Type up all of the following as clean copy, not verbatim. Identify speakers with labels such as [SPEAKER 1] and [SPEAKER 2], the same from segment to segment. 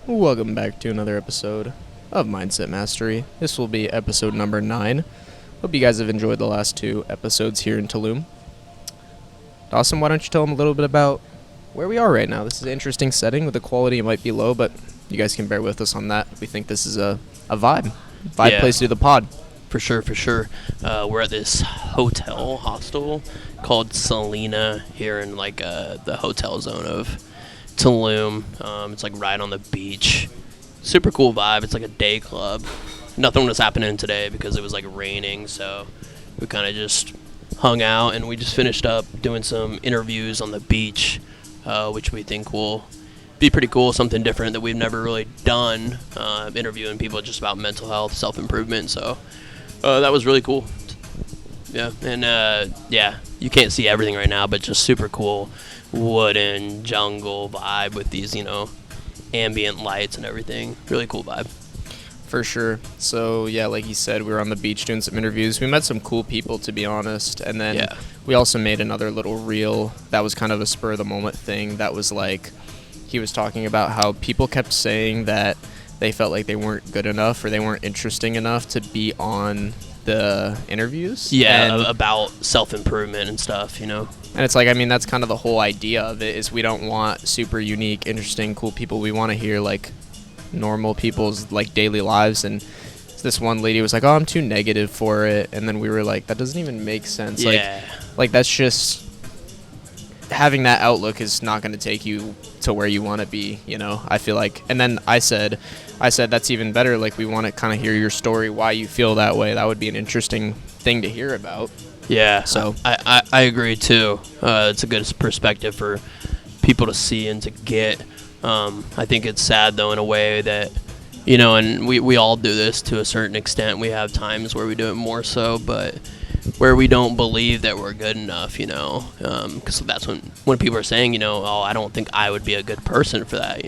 [SPEAKER 1] Welcome back to another episode of Mindset Mastery. This will be episode number 9. Hope you guys have enjoyed the last 2 episodes here in Tulum. Dawson, why don't you tell them a little bit about where we are right now? This is an interesting setting. With the quality, it might be low, but you guys can bear with us on that. We think this is a vibe place to do the pod.
[SPEAKER 2] For sure. We're at this hostel called Selena here in the hotel zone of Tulum. It's like right on the beach. Super cool vibe. It's like a day club. Nothing was happening today because it was like raining, so we kind of just hung out, and we just finished up doing some interviews on the beach, which we think will be pretty cool, something different that we've never really done, interviewing people just about mental health, self-improvement. So that was really cool. Yeah, and you can't see everything right now, but just super cool wooden jungle vibe with these, ambient lights and everything. Really cool vibe.
[SPEAKER 1] For sure. So, yeah, like you said, we were on the beach doing some interviews. We met some cool people, to be honest. And then we also made another little reel that was kind of a spur-of-the-moment thing. That was like, he was talking about how people kept saying that they felt like they weren't good enough or they weren't interesting enough to be on the interviews.
[SPEAKER 2] Yeah, and about self-improvement and stuff,
[SPEAKER 1] And it's like, I mean, that's kind of the whole idea of it, is we don't want super unique, interesting, cool people. We want to hear, like, normal people's, like, daily lives. And this one lady was like, oh, I'm too negative for it. And then we were like, that doesn't even make sense.
[SPEAKER 2] Yeah.
[SPEAKER 1] Like that's just, having that outlook is not going to take you to where you want to be, I feel like. And then I said that's even better. Like, we want to kind of hear your story, why you feel that way. That would be an interesting thing to hear about.
[SPEAKER 2] Yeah,
[SPEAKER 1] so
[SPEAKER 2] I agree too. It's a good perspective for people to see and to get. I think it's sad though, in a way that, and we all do this to a certain extent. We have times where we do it more so, but where we don't believe that we're good enough, because that's when people are saying, oh, I don't think I would be a good person for that,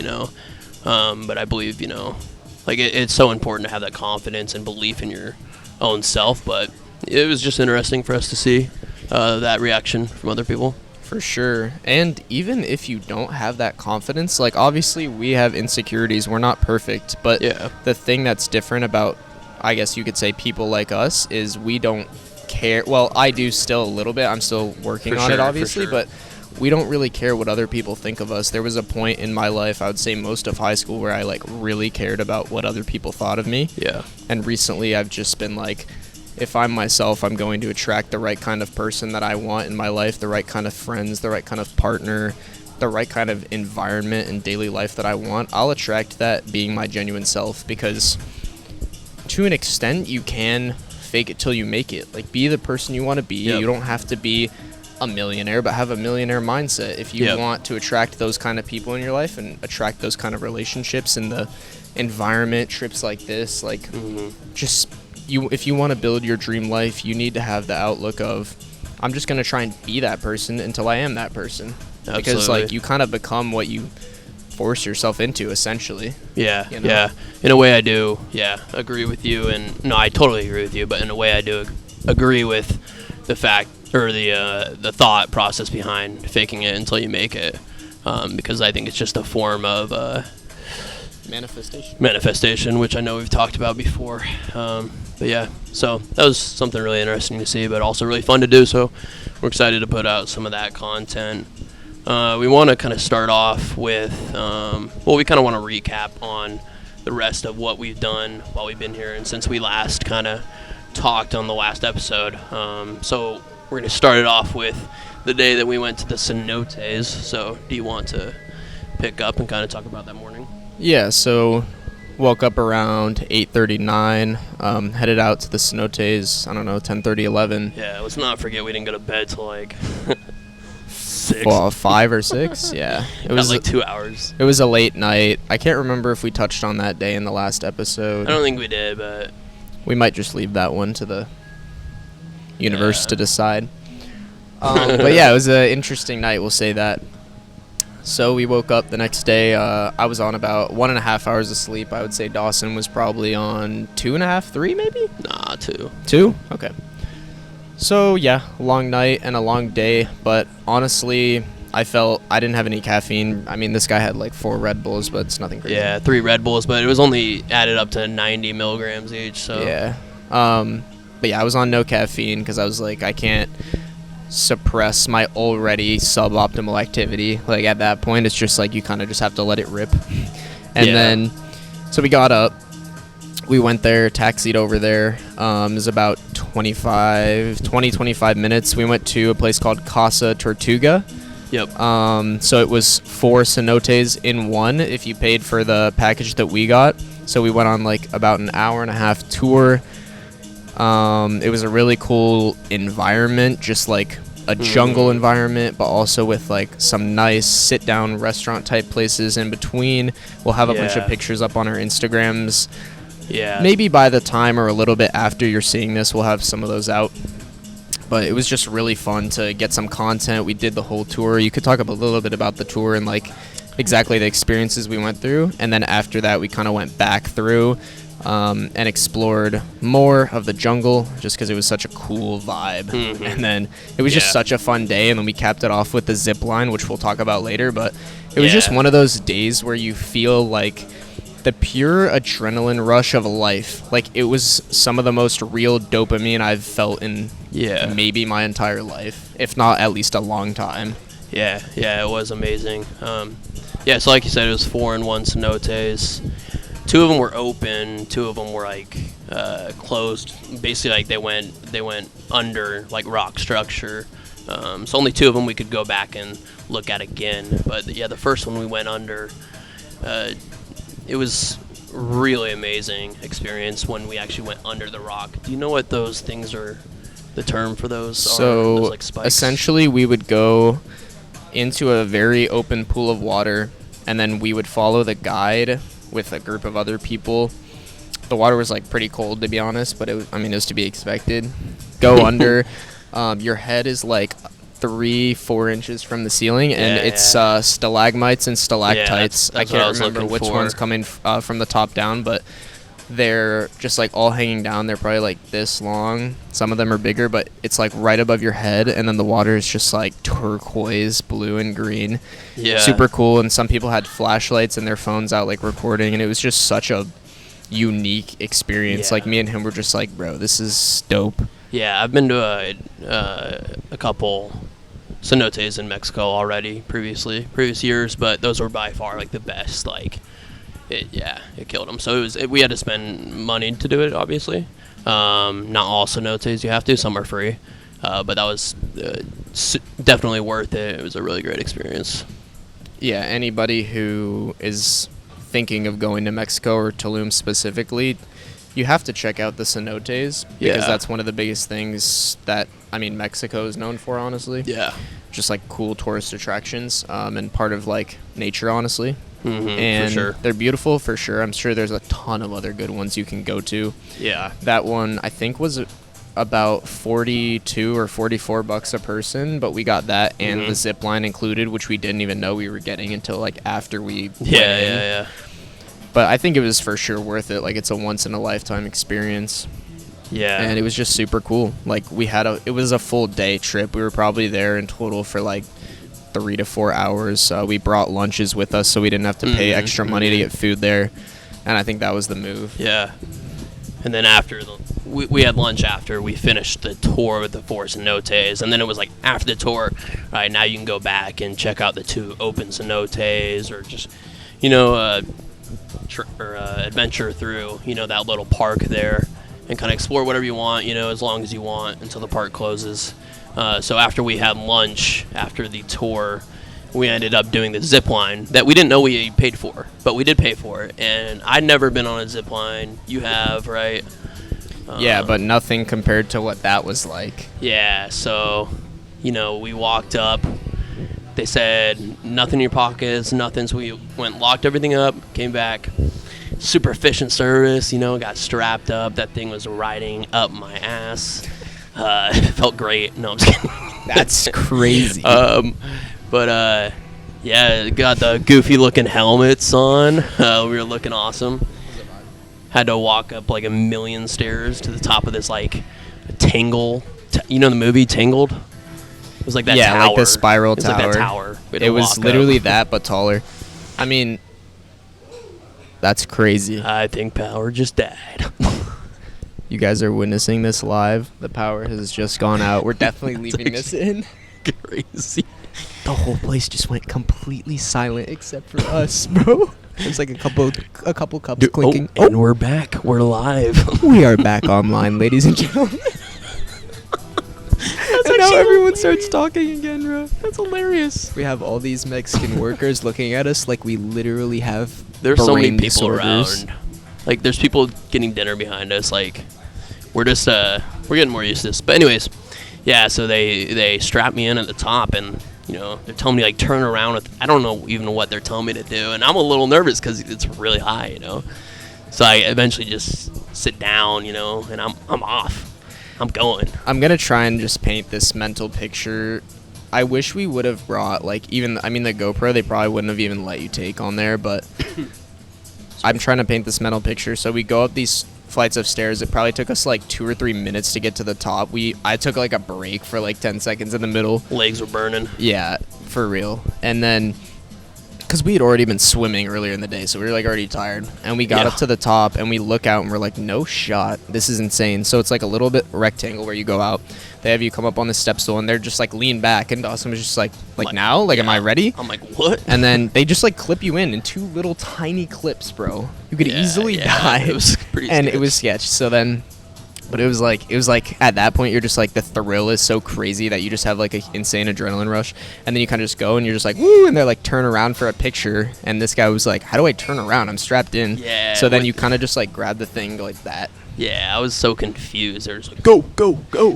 [SPEAKER 2] but I believe, it's so important to have that confidence and belief in your own self. But it was just interesting for us to see that reaction from other people.
[SPEAKER 1] For sure. And even if you don't have that confidence, like, obviously we have insecurities. We're not perfect. But the thing that's different about, I guess you could say, people like us is we don't care. Well, I do still a little bit. I'm still working on it, obviously. But we don't really care what other people think of us. There was a point in my life, I would say most of high school, where I, like, really cared about what other people thought of me.
[SPEAKER 2] Yeah.
[SPEAKER 1] And recently I've just been like, if I'm myself, I'm going to attract the right kind of person that I want in my life, the right kind of friends, the right kind of partner, the right kind of environment and daily life that I want. I'll attract that being my genuine self, because to an extent you can fake it till you make it. Like, be the person you want to be. Yep. You don't have to be a millionaire, but have a millionaire mindset. If you want to attract those kind of people in your life and attract those kind of relationships in the environment, trips like this, like just... if you want to build your dream life, you need to have the outlook of, I'm just going to try and be that person until I am that person.
[SPEAKER 2] Absolutely.
[SPEAKER 1] Because, like, you kind of become what you force yourself into, essentially.
[SPEAKER 2] Yeah, yeah. In a way I do, agree with you. And no, I totally agree with you, but in a way I do agree with the fact, or the thought process behind faking it until you make it. Because I think it's just a form of manifestation, which I know we've talked about before. But yeah, so that was something really interesting to see, but also really fun to do. So we're excited to put out some of that content. We want to kind of start off with, we kind of want to recap on the rest of what we've done while we've been here and since we last kind of talked on the last episode. So we're going to start it off with the day that we went to the cenotes. So do you want to pick up and kind of talk about that morning?
[SPEAKER 1] Yeah, so woke up around 8:39, headed out to the cenotes, 10:30, 11.
[SPEAKER 2] Yeah, let's not forget we didn't go to bed till like 6.
[SPEAKER 1] Well, 5 or 6, yeah.
[SPEAKER 2] It was like 2 hours.
[SPEAKER 1] It was a late night. I can't remember if we touched on that day in the last episode.
[SPEAKER 2] I don't think we did, but
[SPEAKER 1] we might just leave that one to the universe to decide. But yeah, it was an interesting night, we'll say that. So we woke up the next day. I was on about 1.5 hours of sleep. I would say Dawson was probably on 2.5, 3 maybe?
[SPEAKER 2] Nah, 2.
[SPEAKER 1] 2? Okay. So yeah, long night and a long day, but honestly, I didn't have any caffeine. I mean, this guy had like 4 Red Bulls, but it's nothing crazy.
[SPEAKER 2] Yeah, 3 Red Bulls, but it was only added up to 90 milligrams each. So
[SPEAKER 1] yeah. But yeah, I was on no caffeine because I was like, I can't suppress my already suboptimal activity. Like at that point, it's just like you kind of just have to let it rip. And then, so we got up. We went there, taxied over there. It was about 25 minutes. We went to a place called Casa Tortuga.
[SPEAKER 2] Yep.
[SPEAKER 1] So it was 4 cenotes in one if you paid for the package that we got. So we went on like about an hour and a half tour. It was a really cool environment, just like a jungle environment, but also with like some nice sit-down restaurant type places in between. We'll have a bunch of pictures up on our Instagrams.
[SPEAKER 2] Yeah.
[SPEAKER 1] Maybe by the time or a little bit after you're seeing this, we'll have some of those out. But it was just really fun to get some content. We did the whole tour. You could talk a little bit about the tour and like exactly the experiences we went through. And then after that, we kind of went back through and explored more of the jungle just because it was such a cool vibe. And then it was just such a fun day. And then we capped it off with the zip line, which we'll talk about later. But it was just one of those days where you feel like the pure adrenaline rush of life. Like it was some of the most real dopamine I've felt in maybe my entire life, if not at least a long time.
[SPEAKER 2] Yeah, it was amazing. So like you said, it was 4 in 1 cenotes. 2 of them were open, 2 of them were like closed. Basically, like they went under like rock structure. So only 2 of them we could go back and look at again. But yeah, the first one we went under. It was really amazing experience when we actually went under the rock. Do you know what those things are? The term for those?
[SPEAKER 1] So
[SPEAKER 2] those, like, spikes?
[SPEAKER 1] Essentially, we would go into a very open pool of water, and then we would follow the guide with a group of other people. The water was like pretty cold, to be honest, but it was to be expected. Go under. Your head is like 3-4 inches from the ceiling, and it's stalagmites and stalactites.
[SPEAKER 2] That's
[SPEAKER 1] I can't remember which one's coming from the top down, but they're just like all hanging down. They're probably like this long. Some of them are bigger, but it's like right above your head, and then the water is just like turquoise, blue, and green. Yeah, super cool. And some people had flashlights and their phones out like recording, and it was just such a unique experience. Like me and him were just like, bro, this is dope. Yeah,
[SPEAKER 2] I've been to a couple cenotes in Mexico already previous years, but those were by far like the best. Like it killed them. So we had to spend money to do it, obviously. Not all cenotes you have to, some are free, but that was definitely worth it. It was a really great experience.
[SPEAKER 1] Yeah, anybody who is thinking of going to Mexico or Tulum specifically, you have to check out the cenotes because that's one of the biggest things that Mexico is known for, honestly. Yeah, just like cool tourist attractions and part of like nature, honestly. And for sure, they're beautiful for sure. I'm sure there's a ton of other good ones you can go to. Yeah, that one I think was about $42 or $44 a person, but we got that and the zip line included, which we didn't even know we were getting until like after we went in. But I think it was for sure worth it. Like, it's a once-in-a-lifetime experience. Yeah. And it was just super cool. Like, it was a full day trip. We were probably there in total for, like, 3 to 4 hours. We brought lunches with us so we didn't have to pay extra money to get food there. And I think that was the move.
[SPEAKER 2] Yeah. And then after, we had lunch after we finished the tour with the 4 cenotes. And then it was, like, after the tour, all right, now you can go back and check out the 2 open cenotes or just, adventure through that little park there and kind of explore whatever you want as long as you want until the park closes. So after we had lunch after the tour, we ended up doing the zip line that we didn't know we paid for, but we did pay for it. And I'd never been on a zip line. You have, right?
[SPEAKER 1] Yeah, but nothing compared to what that was like.
[SPEAKER 2] Yeah, so we walked up. They said, nothing in your pockets, nothing. So we went, locked everything up, came back. Super efficient service, got strapped up. That thing was riding up my ass. It felt great. No, I'm just kidding.
[SPEAKER 1] That's crazy.
[SPEAKER 2] Got the goofy-looking helmets on. We were looking awesome. Had to walk up like a million stairs to the top of this, like, Tangle. The movie Tangled? It was like that
[SPEAKER 1] Yeah,
[SPEAKER 2] tower.
[SPEAKER 1] like the spiral
[SPEAKER 2] It was
[SPEAKER 1] tower.
[SPEAKER 2] like that tower. We had to
[SPEAKER 1] It was
[SPEAKER 2] walk up.
[SPEAKER 1] literally that, but taller. I mean, that's crazy.
[SPEAKER 2] I think power just died.
[SPEAKER 1] You guys are witnessing this live. The power has just gone out. We're definitely leaving this in.
[SPEAKER 2] Crazy.
[SPEAKER 1] The whole place just went completely silent except for us, bro. There's like a couple cups clinking.
[SPEAKER 2] And we're back. We're live.
[SPEAKER 1] We are back online, ladies and gentlemen. And now everyone starts talking again, bro.
[SPEAKER 2] That's hilarious.
[SPEAKER 1] We have all these Mexican workers looking at us like we literally have
[SPEAKER 2] There's so many
[SPEAKER 1] brain
[SPEAKER 2] people
[SPEAKER 1] disorders.
[SPEAKER 2] around. Like, there's people getting dinner behind us. Like, we're just we're getting more used to this. But anyways, yeah. So they strap me in at the top, and they're telling me like turn around. I don't know even what they're telling me to do, and I'm a little nervous because it's really high, So I eventually just sit down, and I'm off. I'm going.
[SPEAKER 1] I'm gonna try and just paint this mental picture. I wish we would have brought the GoPro. They probably wouldn't have even let you take on there, but I'm trying to paint this mental picture. So we go up these flights of stairs. It probably took us like 2 or 3 minutes to get to the top. I took like a break for like 10 seconds in the middle.
[SPEAKER 2] Legs were burning.
[SPEAKER 1] Yeah, for real. And then, because we had already been swimming earlier in the day, so we were like already tired. And we got up to the top, and we look out, and we're like, no shot. This is insane. So it's like a little bit rectangle where you go out. They have you come up on the step stool, and they're just like lean back. And Dawson was just like now? Like, am I ready?
[SPEAKER 2] I'm like, what?
[SPEAKER 1] And then they just like clip you in 2 little tiny clips, bro. You could easily die.
[SPEAKER 2] It was pretty
[SPEAKER 1] and
[SPEAKER 2] sketch.
[SPEAKER 1] it was sketch. So then, but it was like at that point you're just like the thrill is so crazy that you just have like an insane adrenaline rush, and then you kind of just go and you're just like woo, and they're like turn around for a picture, and this guy was like, how do I turn around? I'm strapped in.
[SPEAKER 2] Yeah.
[SPEAKER 1] So then you kind of just like grab the thing like that.
[SPEAKER 2] Yeah, I was so confused. They're just like,
[SPEAKER 1] Go.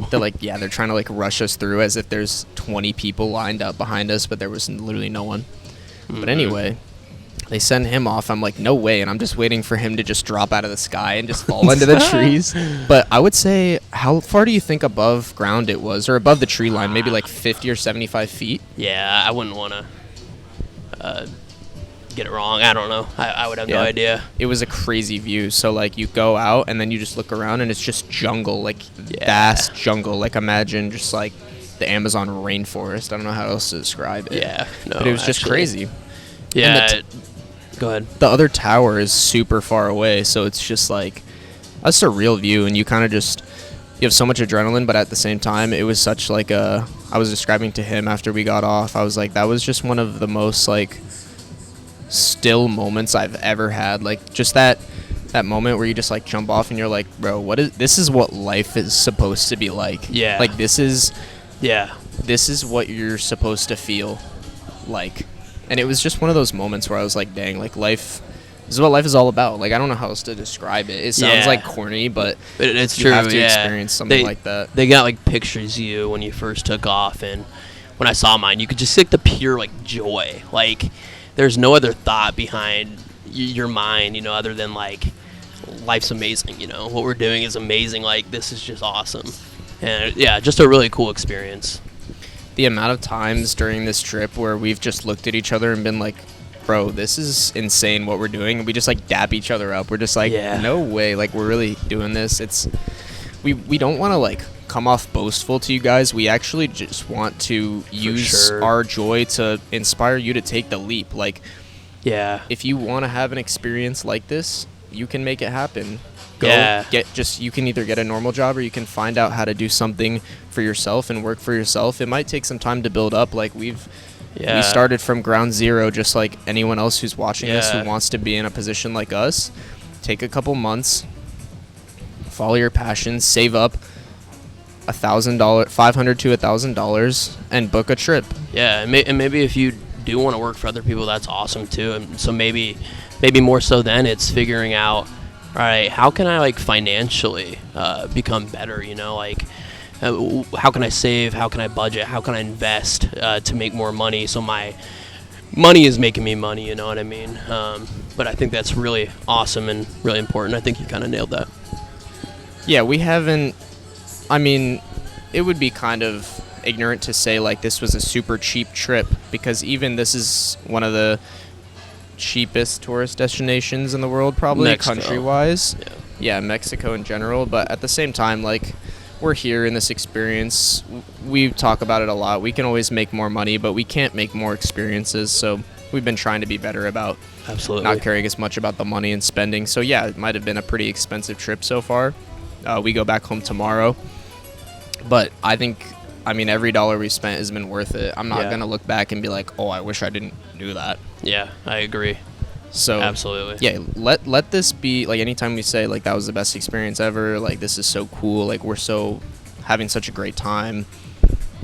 [SPEAKER 1] They're like, yeah, they're trying to like rush us through as if there's 20 people lined up behind us, but there was literally no one. But anyway, they send him off. I'm like, no way. And I'm just waiting for him to just drop out of the sky and just fall into the trees. But I would say, how far do you think above ground it was? Or above the tree line? Maybe like 50 or 75 feet?
[SPEAKER 2] Yeah, I wouldn't want to get it wrong. I don't know. I would have no idea.
[SPEAKER 1] It was a crazy view. So like you go out and then you just look around and it's just jungle, like vast jungle. Like imagine just like the Amazon rainforest. I don't know how else to describe it.
[SPEAKER 2] Yeah, no,
[SPEAKER 1] but it was just crazy.
[SPEAKER 2] Yeah. Go ahead.
[SPEAKER 1] The other tower is super far away, so it's just like a surreal view, and you kind of just you have so much adrenaline, but at the same time, it was such like I was describing to him after we got off. I was like, that was just one of the most like still moments I've ever had. Like just that moment where you just like jump off and you're like, bro, this is what life is supposed to be like.
[SPEAKER 2] Yeah.
[SPEAKER 1] Like this is what you're supposed to feel like. And it was just one of those moments where I was like, dang, like life, this is what life is all about. Like, I don't know how else to describe it. It sounds like corny, but
[SPEAKER 2] it's
[SPEAKER 1] you
[SPEAKER 2] true.
[SPEAKER 1] have to experience something like that.
[SPEAKER 2] They got like pictures of you when you first took off, and when I saw mine, you could just see like the pure like joy. Like, there's no other thought behind your mind, other than like, life's amazing, what we're doing is amazing. Like, this is just awesome. And yeah, just a really cool experience.
[SPEAKER 1] The amount of times during this trip where we've just looked at each other and been like, bro, this is insane what we're doing. And we just like dap each other up. We're just like, no way. Like, we're really doing this. We don't want to like come off boastful to you guys. We actually just want to use our joy to inspire you to take the leap. Like, if you want to have an experience like this, you can make it happen. You can either get a normal job or you can find out how to do something for yourself and work for yourself. It might take some time to build up. Like we started from ground zero, just like anyone else who's watching this who wants to be in a position like us. Take a couple months, follow your passions, save up $1,000, $500 to $1,000, and book a trip.
[SPEAKER 2] Yeah, and maybe if you do want to work for other people, that's awesome too. And so maybe more so then it's figuring out, all right, how can I like financially become better? Like how can I save? How can I budget? How can I invest to make more money? So my money is making me money. You know what I mean? But I think that's really awesome and really important. I think you kind of nailed that.
[SPEAKER 1] Yeah, we haven't. I mean, it would be kind of ignorant to say like this was a super cheap trip, because even this is one of the cheapest tourist destinations in the world, probably country-wise. Yeah, Mexico in general. But at the same time, like, we're here in this experience. We talk about it a lot. We can always make more money, but we can't make more experiences. So we've been trying to be better about
[SPEAKER 2] Absolutely
[SPEAKER 1] not caring as much about the money and spending. So yeah, it might have been a pretty expensive trip so far. We go back home tomorrow, but I think, I mean, every dollar we spent has been worth it. I'm not
[SPEAKER 2] Yeah.
[SPEAKER 1] gonna look back and be like, oh, I wish I didn't do that.
[SPEAKER 2] Yeah, I agree.
[SPEAKER 1] So
[SPEAKER 2] Absolutely.
[SPEAKER 1] yeah, let this be like, anytime we say like that was the best experience ever, like this is so cool, like we're so having such a great time.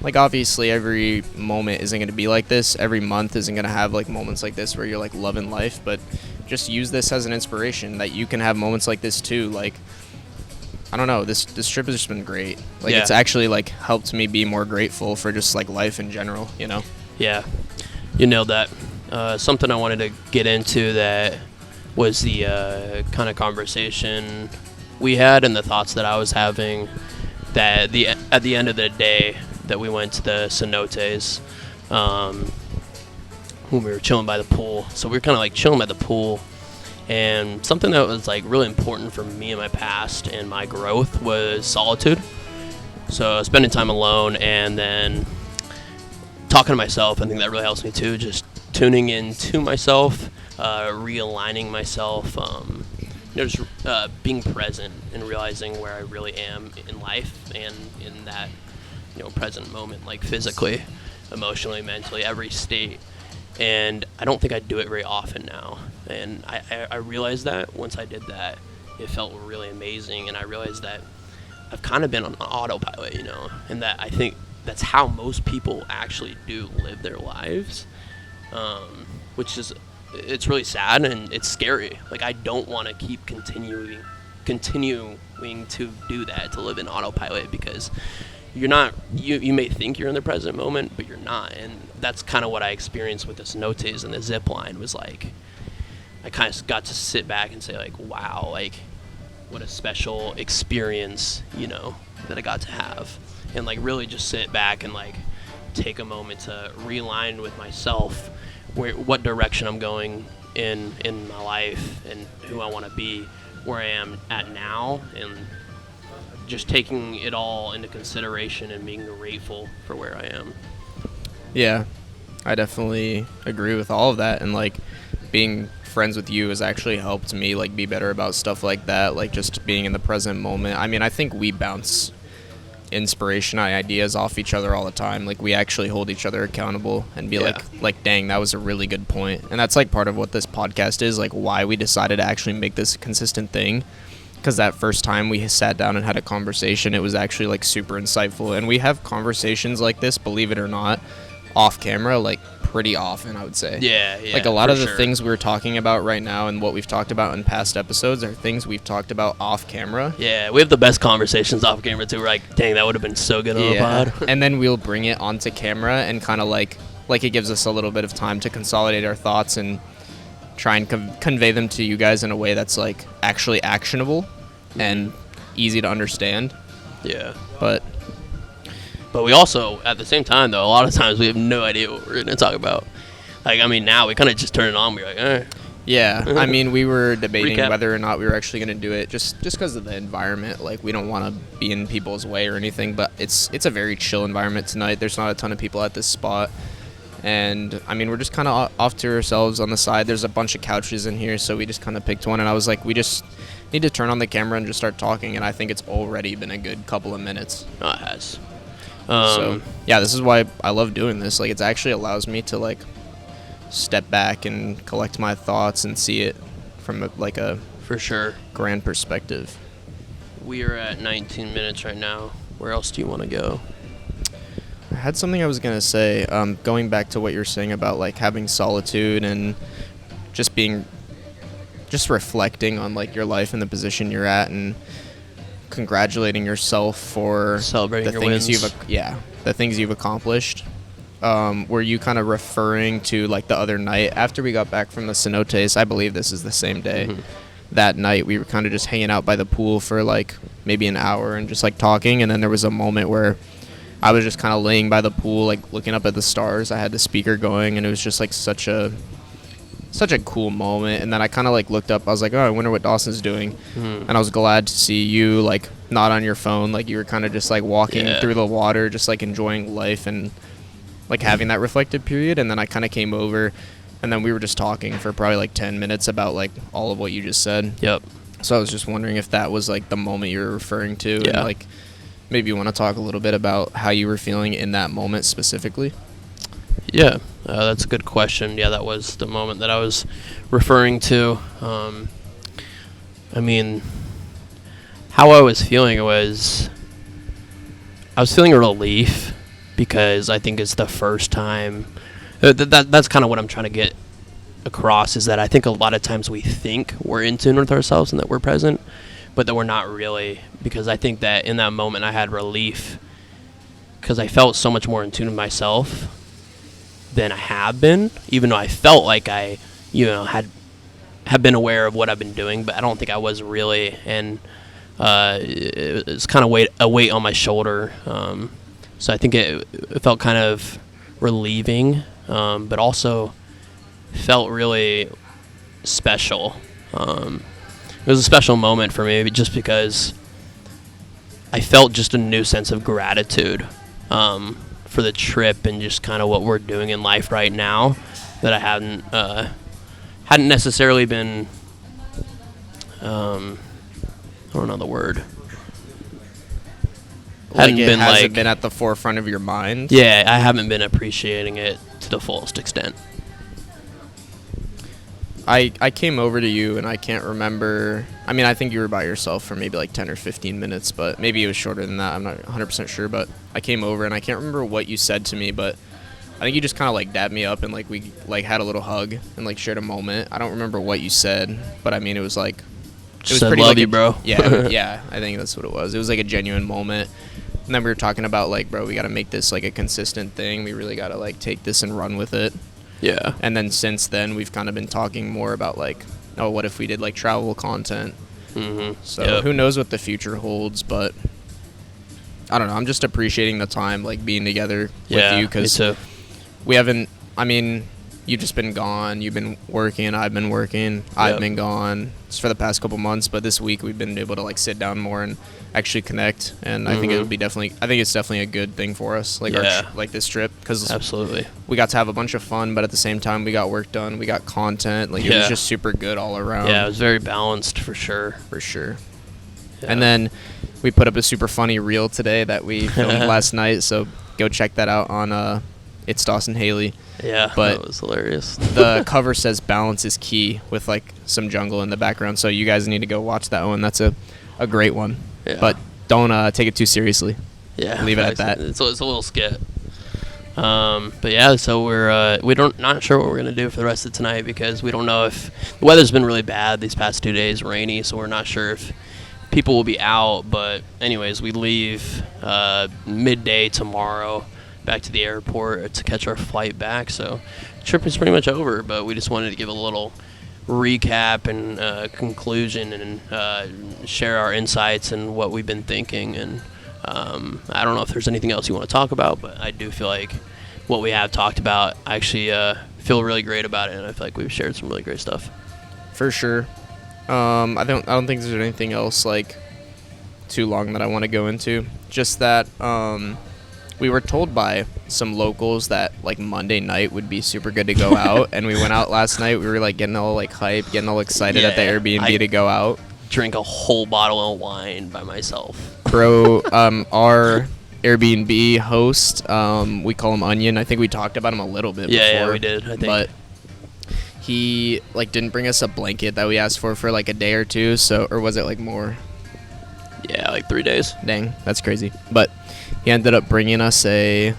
[SPEAKER 1] Like obviously every moment isn't going to be like this. Every month isn't going to have like moments like this where you're like loving life, but just use this as an inspiration that you can have moments like this too. Like, I don't know, this trip has just been great. Like
[SPEAKER 2] Yeah.
[SPEAKER 1] it's actually like helped me be more grateful for just like life in general, you know?
[SPEAKER 2] Yeah, you nailed that. Something I wanted to get into that was the kind of conversation we had and the thoughts that I was having that at the end of the day that we went to the cenotes when we were chilling by the pool. So we were kind of like chilling by the pool, and something that was like really important for me in my past and my growth was solitude. So spending time alone and then talking to myself, I think that really helps me too. Just tuning into myself, realigning myself, just being present and realizing where I really am in life and in that, present moment, like physically, emotionally, mentally, every state. And I don't think I do it very often now. And I realized that once I did that, it felt really amazing. And I realized that I've kind of been on autopilot, and that I think that's how most people actually do live their lives, which is, it's really sad and it's scary. Like, I don't want to keep continuing to do that, to live in autopilot, because you're not, you may think you're in the present moment, but you're not. And that's kind of what I experienced with the cenotes and the zip line. Was like, I kind of got to sit back and say, like, wow, like, what a special experience, that I got to have. And like really just sit back and like take a moment to realign with myself, what direction I'm going in my life and who I want to be, where I am at now, and just taking it all into consideration and being grateful for where I am.
[SPEAKER 1] Yeah, I definitely agree with all of that. And like being friends with you has actually helped me like be better about stuff like that, like just being in the present moment. I mean, I think we bounce inspiration and ideas off each other all the time. Like we actually hold each other accountable and be like dang, that was a really good point. And that's like part of what this podcast is, like why we decided to actually make this a consistent thing, because that first time we sat down and had a conversation, it was actually like super insightful. And we have conversations like this, believe it or not, off camera, like pretty often, I would say.
[SPEAKER 2] Yeah,
[SPEAKER 1] like a lot of the things we're talking about right now and what we've talked about in past episodes are things we've talked about off camera.
[SPEAKER 2] Yeah, we have the best conversations off camera too. We're like, dang, that would have been so good on the pod.
[SPEAKER 1] And then we'll bring it onto camera and kind of like it gives us a little bit of time to consolidate our thoughts and try and convey them to you guys in a way that's like actually actionable and easy to understand.
[SPEAKER 2] Yeah.
[SPEAKER 1] But
[SPEAKER 2] we also, at the same time, though, a lot of times we have no idea what we're going to talk about. Like, I mean, now we kind of just turn it on and we're like, eh.
[SPEAKER 1] Yeah, I mean, we were debating
[SPEAKER 2] Recap.
[SPEAKER 1] whether or not we were actually going to do it just because of the environment. Like, we don't want to be in people's way or anything, but it's a very chill environment tonight. There's not a ton of people at this spot. And, I mean, we're just kind of off to ourselves on the side. There's a bunch of couches in here, so we just kind of picked one. And I was like, we just need to turn on the camera and just start talking. And I think it's already been a good couple of minutes.
[SPEAKER 2] Oh, it has.
[SPEAKER 1] So, yeah, this is why I love doing this. Like, it actually allows me to, like, step back and collect my thoughts and see it from, a
[SPEAKER 2] for sure,
[SPEAKER 1] grand perspective.
[SPEAKER 2] We are at 19 minutes right now. Where else do you want to go?
[SPEAKER 1] I had something I was going to say, going back to what you're saying about, like, having solitude and just reflecting on, like, your life and the position you're at and congratulating yourself for
[SPEAKER 2] Celebrating your
[SPEAKER 1] things
[SPEAKER 2] wins.
[SPEAKER 1] the things you've accomplished. Were you kind of referring to like the other night after we got back from the cenotes? I believe this is the same day.
[SPEAKER 2] Mm-hmm.
[SPEAKER 1] That night we were kind of just hanging out by the pool for like maybe an hour and just like talking, and then there was a moment where I was just kind of laying by the pool, like looking up at the stars. I had the speaker going, and it was just like such a such a cool moment. And then I kind of like looked up. I was like, oh, I wonder what Dawson's doing. And I was glad to see you like not on your phone. Like you were kind of just like walking through the water, just like enjoying life and like having that reflective period. And then I kind of came over, and then we were just talking for probably like 10 minutes about like all of what you just said.
[SPEAKER 2] Yep.
[SPEAKER 1] So I was just wondering if that was like the moment you were referring to.
[SPEAKER 2] Yeah.
[SPEAKER 1] And like maybe you want to talk a little bit about how you were feeling in that moment specifically.
[SPEAKER 2] Yeah, that's a good question. Yeah, that was the moment that I was referring to. I mean, how I was feeling was, I was feeling a relief because I think it's the first time. That's kind of what I'm trying to get across, is that I think a lot of times we think we're in tune with ourselves and that we're present, but that we're not really, because I think that in that moment I had relief because I felt so much more in tune with myself than I have been, even though I felt like I, had been aware of what I've been doing, but I don't think I was really, and it's kind of a weight on my shoulder. So I think it felt kind of relieving, but also felt really special. It was a special moment for me just because I felt just a new sense of gratitude for the trip and just kind of what we're doing in life right now that I hadn't necessarily been, I don't know the word.
[SPEAKER 1] Like it hasn't been at the forefront of your mind?
[SPEAKER 2] Yeah, I haven't been appreciating it to the fullest extent.
[SPEAKER 1] I came over to you, and I can't remember. I mean, I think you were by yourself for maybe like 10 or 15 minutes, but maybe it was shorter than that. I'm not 100% sure, but I came over, and I can't remember what you said to me, but I think you just kind of like dabbed me up, and like we like had a little hug and like shared a moment. I don't remember what you said, but I mean, it was like
[SPEAKER 2] it was pretty love you, bro.
[SPEAKER 1] Yeah, yeah, I think that's what it was. It was like a genuine moment. And then we were talking about like, bro, we got to make this like a consistent thing. We really got to like take this and run with it.
[SPEAKER 2] Yeah.
[SPEAKER 1] And then since then, we've kind of been talking more about like, oh, what if we did like travel content?
[SPEAKER 2] Mm-hmm.
[SPEAKER 1] So who knows what the future holds, but I don't know. I'm just appreciating the time like being together with you, because we haven't, I mean, you've just been gone. You've been working. I've been working. I've been gone for the past couple months, but this week we've been able to like sit down more and actually connect, and I think it would be I think it's definitely a good thing for us, like like this trip, because
[SPEAKER 2] absolutely
[SPEAKER 1] we got to have a bunch of fun, but at the same time we got work done, we got content, like it was just super good all around.
[SPEAKER 2] Yeah, it was very balanced for sure.
[SPEAKER 1] And then we put up a super funny reel today that we filmed last night, so go check that out on It's Dawson Haley.
[SPEAKER 2] Yeah,
[SPEAKER 1] but
[SPEAKER 2] that was hilarious.
[SPEAKER 1] The cover says balance is key with like some jungle in the background, so you guys need to go watch that one. That's a great one.
[SPEAKER 2] Yeah.
[SPEAKER 1] But don't take it too seriously.
[SPEAKER 2] Yeah,
[SPEAKER 1] leave it at that.
[SPEAKER 2] It's a little skit. But yeah, so we're not sure what we're gonna do for the rest of tonight, because we don't know if the weather's been really bad these past 2 days, rainy, so we're not sure if people will be out. But anyways, we leave midday tomorrow back to the airport to catch our flight back. So the trip is pretty much over, but we just wanted to give a little recap and conclusion and share our insights and what we've been thinking. And I don't know if there's anything else you want to talk about, but I do feel like what we have talked about, I actually feel really great about it, and I feel like we've shared some really great stuff.
[SPEAKER 1] For sure. I don't think there's anything else like too long that I want to go into. Just that we were told by some locals that like Monday night would be super good to go out, and we went out last night. We were like getting all like hype, getting all excited at the Airbnb to go out.
[SPEAKER 2] Drink a whole bottle of wine by myself.
[SPEAKER 1] Bro, our Airbnb host, we call him Onion. I think we talked about him a little bit before.
[SPEAKER 2] Yeah, we did, I think.
[SPEAKER 1] But he like didn't bring us a blanket that we asked for like a day or two, so, or was it like more?
[SPEAKER 2] Yeah, like 3 days.
[SPEAKER 1] Dang, that's crazy. But he ended up bringing us a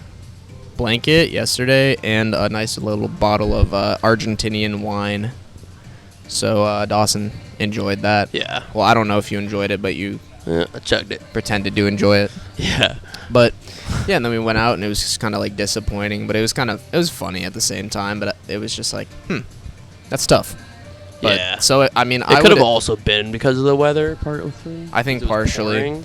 [SPEAKER 1] blanket yesterday and a nice little bottle of Argentinian wine. So Dawson enjoyed that.
[SPEAKER 2] Yeah.
[SPEAKER 1] Well, I don't know if you enjoyed it, but you
[SPEAKER 2] I chugged it.
[SPEAKER 1] Pretended to enjoy it.
[SPEAKER 2] Yeah.
[SPEAKER 1] But yeah, and then we went out, and it was just kind of like disappointing, but it was funny at the same time. But it was just like, that's tough. But,
[SPEAKER 2] yeah.
[SPEAKER 1] So I mean,
[SPEAKER 2] it could have also been because of the weather, partly.
[SPEAKER 1] I think partially.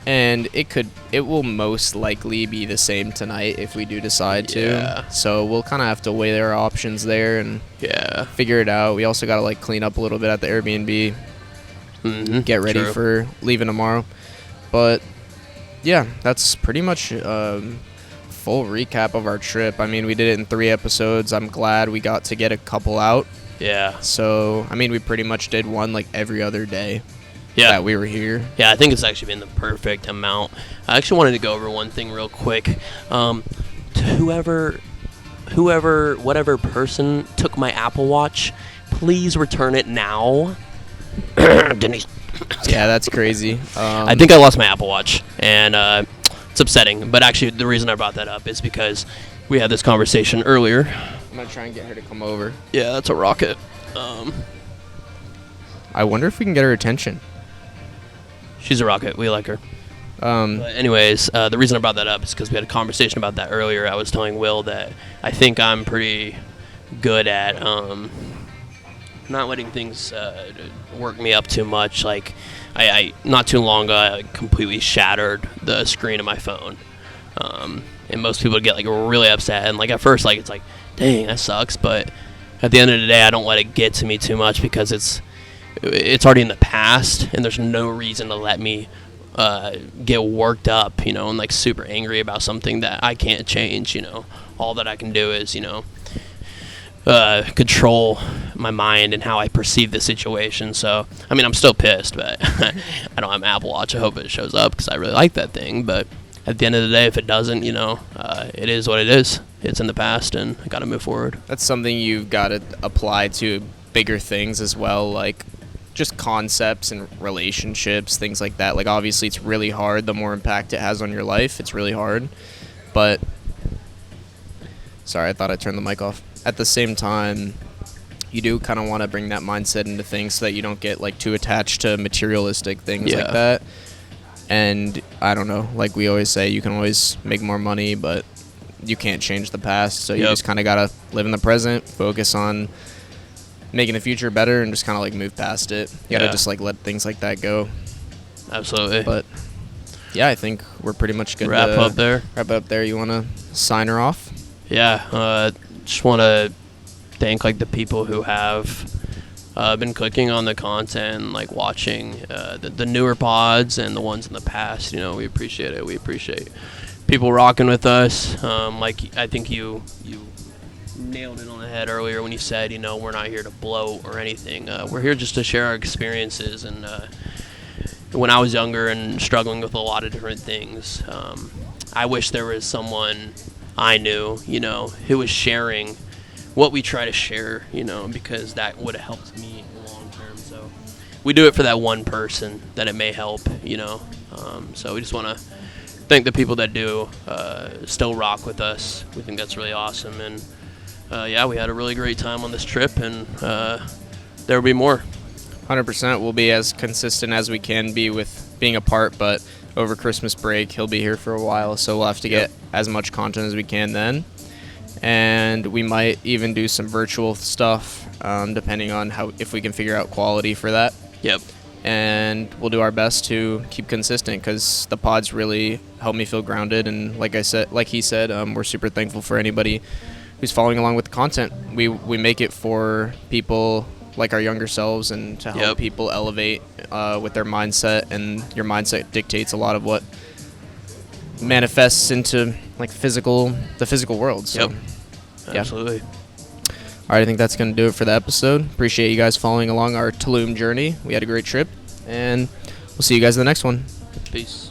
[SPEAKER 1] And it will most likely be the same tonight if we do decide to.
[SPEAKER 2] Yeah.
[SPEAKER 1] So we'll kind of have to weigh our options there and
[SPEAKER 2] Yeah.
[SPEAKER 1] figure it out. We also got to like clean up a little bit at the Airbnb, get ready
[SPEAKER 2] True.
[SPEAKER 1] for leaving tomorrow. But yeah, that's pretty much full recap of our trip. I mean, we did it in 3 episodes. I'm glad we got to get a couple out.
[SPEAKER 2] Yeah.
[SPEAKER 1] So, I mean, we pretty much did one like every other day
[SPEAKER 2] Yeah.
[SPEAKER 1] that we were here.
[SPEAKER 2] Yeah, I think it's actually been the perfect amount. I actually wanted to go over one thing real quick. To whatever person took my Apple Watch, please return it now. Denise.
[SPEAKER 1] Yeah, that's crazy.
[SPEAKER 2] I think I lost my Apple Watch, and it's upsetting. But actually, the reason I brought that up is because we had this conversation earlier.
[SPEAKER 1] I'm going to try and get her to come over.
[SPEAKER 2] Yeah, that's a rocket.
[SPEAKER 1] I wonder if we can get her attention.
[SPEAKER 2] She's a rocket. We like her. But anyways, the reason I brought that up is because we had a conversation about that earlier. I was telling Will that I think I'm pretty good at not letting things work me up too much. Like, I not too long ago, I completely shattered the screen of my phone. And most people get like really upset. And like at first, like it's like, dang, that sucks. But at the end of the day, I don't let it get to me too much because it's already in the past, and there's no reason to let me get worked up, and like super angry about something that I can't change. All that I can do is control my mind and how I perceive the situation. So I mean, I'm still pissed, but I don't have an Apple Watch. I hope it shows up because I really like that thing. But at the end of the day, if it doesn't, it is what it is. It's in the past, and I got to move forward.
[SPEAKER 1] That's something you've got to apply to bigger things as well, like just concepts and relationships, things like that. Like, obviously, it's really hard. The more impact it has on your life, it's really hard. But, sorry, I thought I turned the mic off. At the same time, you do kind of want to bring that mindset into things so that you don't get, like, too attached to materialistic things like that. And, I don't know, like we always say, you can always make more money, but you can't change the past. So you just kind of got to live in the present, focus on making the future better, and just kind of like move past it. You gotta just like let things like that go.
[SPEAKER 2] Absolutely.
[SPEAKER 1] But yeah, I think we're pretty much good.
[SPEAKER 2] Wrap up there.
[SPEAKER 1] You want to sign her off?
[SPEAKER 2] Yeah. Just want to thank like the people who have been clicking on the content, like watching the newer pods and the ones in the past. We appreciate it. We appreciate people rocking with us. Like I think you nailed it on the head earlier when you said, we're not here to bloat or anything. We're here just to share our experiences. And when I was younger and struggling with a lot of different things, I wish there was someone I knew, who was sharing what we try to share, because that would have helped me in the long term. So we do it for that one person that it may help, So we just want to thank the people that do still rock with us. We think that's really awesome. And we had a really great time on this trip, and there will be more.
[SPEAKER 1] 100%. We'll be as consistent as we can be with being apart, but over Christmas break, he'll be here for a while, so we'll have to get as much content as we can then. And we might even do some virtual stuff, depending on if we can figure out quality for that.
[SPEAKER 2] Yep.
[SPEAKER 1] And we'll do our best to keep consistent, because the pods really help me feel grounded. And like he said, we're super thankful for anybody who's following along with the content. We make it for people like our younger selves, and to help people elevate with their mindset. And your mindset dictates a lot of what manifests into like the physical world. So,
[SPEAKER 2] absolutely.
[SPEAKER 1] All right, I think that's going to do it for the episode. Appreciate you guys following along our Tulum journey. We had a great trip, and we'll see you guys in the next one.
[SPEAKER 2] Peace.